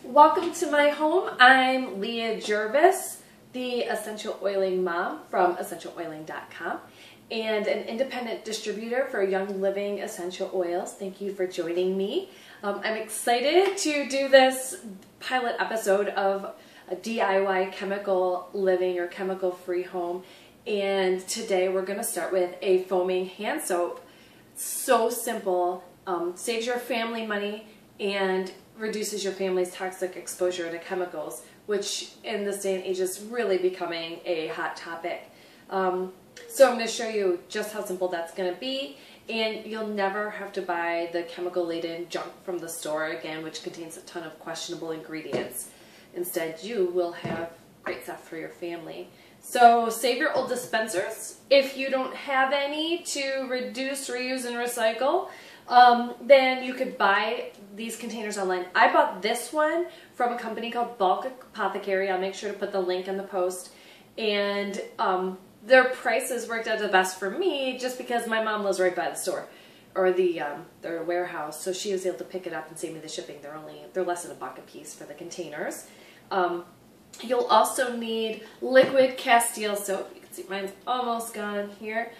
Welcome to my home. I'm Leah Jervis, the Essential Oiling Mom from EssentialOiling.com and an independent distributor for Young Living Essential Oils. Thank you for joining me. I'm excited to do this pilot episode of a DIY chemical living or chemical-free home. And today we're going to start with a foaming hand soap. So simple, saves your family money and reduces your family's toxic exposure to chemicals, which in this day and age is really becoming a hot topic. So I'm going to show you just how simple that's going to be, and you'll never have to buy the chemical-laden junk from the store again, which contains a ton of questionable ingredients. Instead, you will have great stuff for your family. So save your old dispensers. If you don't have any to reduce, reuse, and recycle, then you could buy these containers online. I bought this one from a company called Bulk Apothecary. I'll make sure to put the link in the post. And their prices worked out the best for me just because my mom lives right by the store or their warehouse, so she was able to pick it up and save me the shipping. They're less than $1 a piece for the containers. You'll also need liquid Castile soap. You can see mine's almost gone here.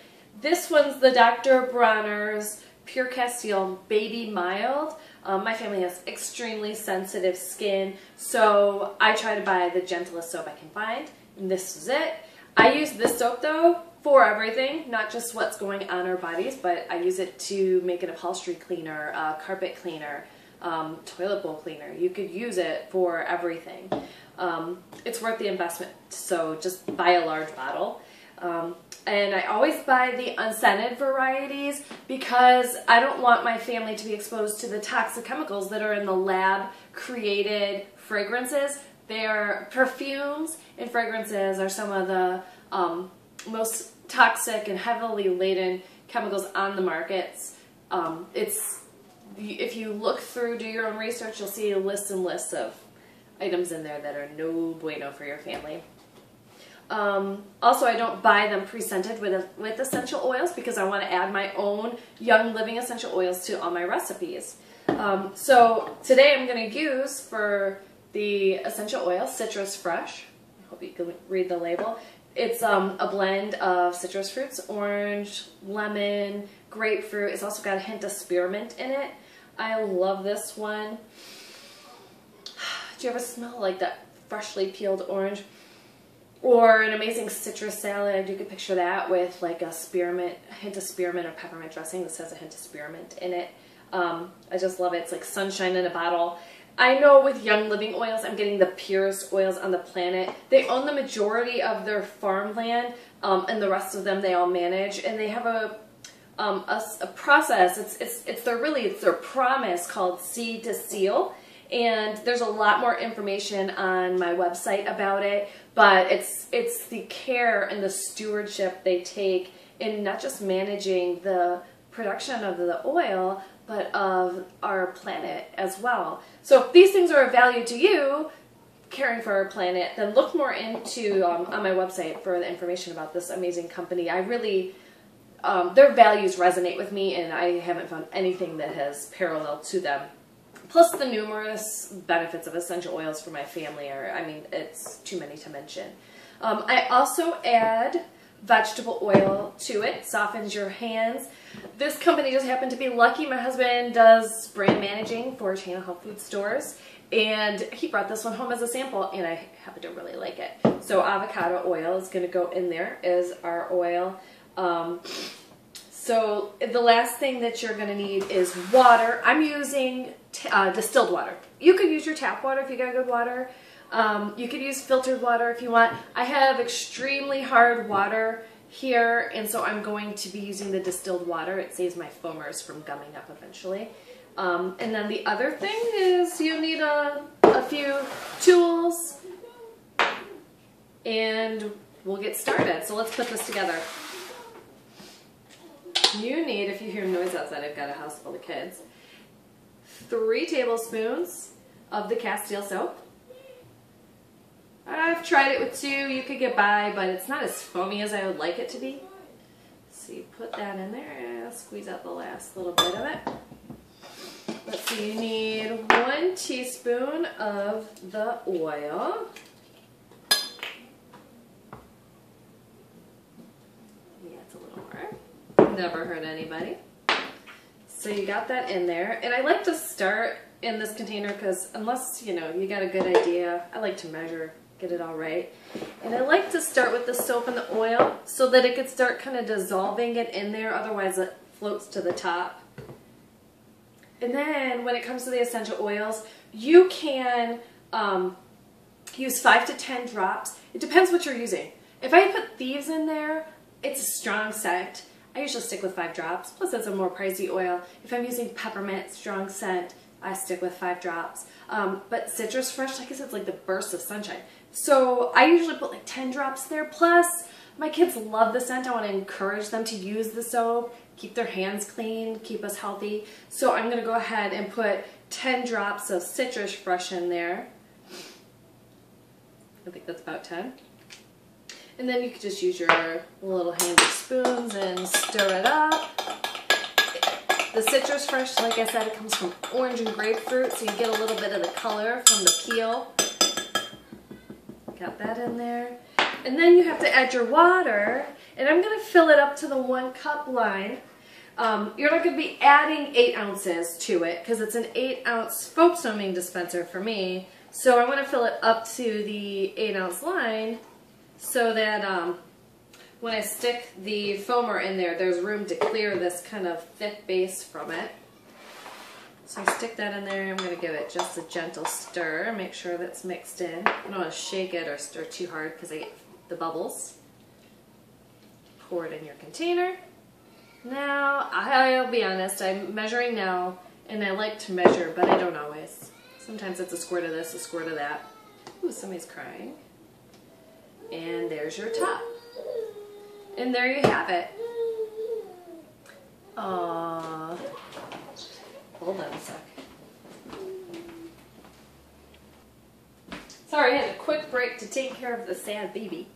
This one's the Dr. Bronner's Pure Castile Baby Mild. My family has extremely sensitive skin, so I try to buy the gentlest soap I can find, and this is it. I use this soap though for everything, not just what's going on our bodies, but I use it to make an upholstery cleaner, carpet cleaner, toilet bowl cleaner. You could use it for everything. It's worth the investment, so just buy a large bottle. And I always buy the unscented varieties because I don't want my family to be exposed to the toxic chemicals that are in the lab-created fragrances. Their perfumes and fragrances are some of the most toxic and heavily laden chemicals on the markets. If you look through, do your own research, you'll see lists and lists of items in there that are no bueno for your family. Also, I don't buy them pre-scented with essential oils because I want to add my own Young Living essential oils to all my recipes. So today I'm going to use for the essential oil Citrus Fresh. I hope you can read the label. It's a blend of citrus fruits, orange, lemon, grapefruit. It's also got a hint of spearmint in it. I love this one. Do you ever smell like that freshly peeled orange? Or an amazing citrus salad, you could picture that with like a hint of spearmint or peppermint dressing. This has a hint of spearmint in it. I just love it. It's like sunshine in a bottle. I know with Young Living oils, I'm getting the purest oils on the planet. They own the majority of their farmland, and the rest of them they all manage. And they have a process. It's their promise called Seed to Seal. And there's a lot more information on my website about it, but it's the care and the stewardship they take in not just managing the production of the oil, but of our planet as well. So if these things are of value to you, caring for our planet, then look more into on my website for the information about this amazing company. I really, their values resonate with me, and I haven't found anything that has parallel to them. Plus the numerous benefits of essential oils for my family are, I mean, it's too many to mention. I also add vegetable oil to it, softens your hands. This company just happened to be lucky. My husband does brand managing for a chain of health food stores, and he brought this one home as a sample, and I happen to really like it. So avocado oil is going to go in there as our oil. So the last thing that you're going to need is water. I'm using distilled water. You could use your tap water if you got good water. You could use filtered water if you want. I have extremely hard water here, and so I'm going to be using the distilled water. It saves my foamers from gumming up eventually. And then the other thing is you need a few tools, and we'll get started. So let's put this together. You need, if you hear noise outside, I've got a house full of kids, 3 tablespoons of the Castile soap. I've tried it with 2. You could get by, but it's not as foamy as I would like it to be. So you put that in there and squeeze out the last little bit of it. Let's see, you need 1 1 teaspoon of the oil. Yeah, it's a little more. Never hurt anybody. So you got that in there. And I like to start in this container because unless, you know, you got a good idea, I like to measure, get it all right. And I like to start with the soap and the oil so that it could start kind of dissolving it in there, otherwise it floats to the top. And then when it comes to the essential oils, you can use 5 to 10 drops. It depends what you're using. If I put thieves in there, it's a strong scent. I usually stick with 5 drops, plus it's a more pricey oil. If I'm using peppermint, strong scent, I stick with 5 drops. But Citrus Fresh, like I said, it's like the burst of sunshine. So I usually put like 10 drops there. Plus, my kids love the scent. I want to encourage them to use the soap, keep their hands clean, keep us healthy. So I'm going to go ahead and put 10 drops of Citrus Fresh in there. I think that's about 10. And then you could just use your little handy spoons and stir it up. The Citrus Fresh, like I said, it comes from orange and grapefruit, so you get a little bit of the color from the peel. Got that in there. And then you have to add your water, and I'm going to fill it up to the 1 cup line. You're not going to be adding 8 ounces to it because it's an 8-ounce foam swimming dispenser for me. So I want to fill it up to the 8-ounce line so that when I stick the foamer in there, there's room to clear this kind of thick base from it. So I stick that in there. I'm going to give it just a gentle stir, make sure that's mixed in. I don't want to shake it or stir too hard because I get the bubbles. Pour it in your container. Now, I'll be honest, I'm measuring now, and I like to measure, but I don't always. Sometimes it's a squirt of this, a squirt of that. Ooh, somebody's crying. And there's your top. And there you have it. Aww. Hold on a sec. Sorry, I had a quick break to take care of the sad baby.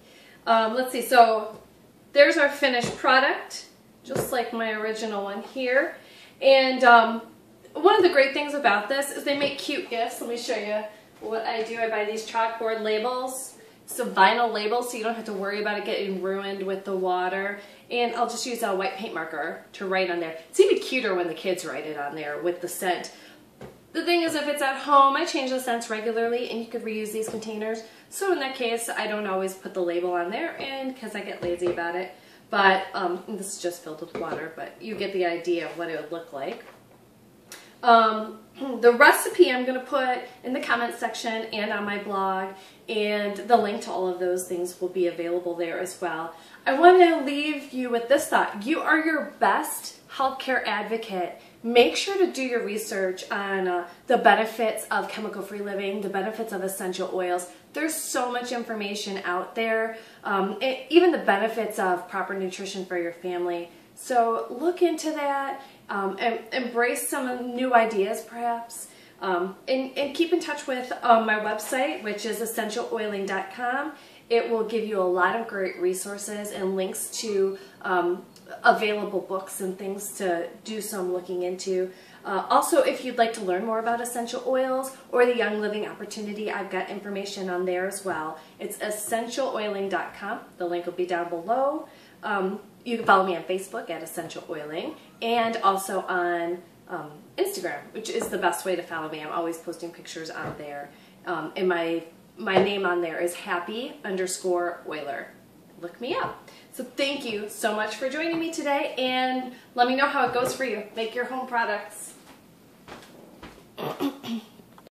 Let's see, so there's our finished product, just like my original one here. And one of the great things about this is they make cute gifts. Let me show you what I do. I buy these chalkboard labels. Some vinyl labels so you don't have to worry about it getting ruined with the water. And I'll just use a white paint marker to write on there. It's even cuter when the kids write it on there with the scent. The thing is, if it's at home, I change the scents regularly and you could reuse these containers. So in that case, I don't always put the label on there and because I get lazy about it. But this is just filled with water, but you get the idea of what it would look like. The recipe I'm going to put in the comment section and on my blog, and the link to all of those things will be available there as well. I want to leave you with this thought. You are your best healthcare advocate. Make sure to do your research on the benefits of chemical-free living, the benefits of essential oils. There's so much information out there, even the benefits of proper nutrition for your family. So look into that. And embrace some new ideas perhaps, and keep in touch with my website, which is essentialoiling.com. It will give you a lot of great resources and links to available books and things to do some looking into. Also, if you'd like to learn more about essential oils or the Young Living Opportunity, I've got information on there as well. It's essentialoiling.com. The link will be down below. You can follow me on Facebook at Essential Oiling and also on Instagram, which is the best way to follow me. I'm always posting pictures on there. And my name on there is happy_oiler. Look me up. So thank you so much for joining me today, and let me know how it goes for you. Make your home products.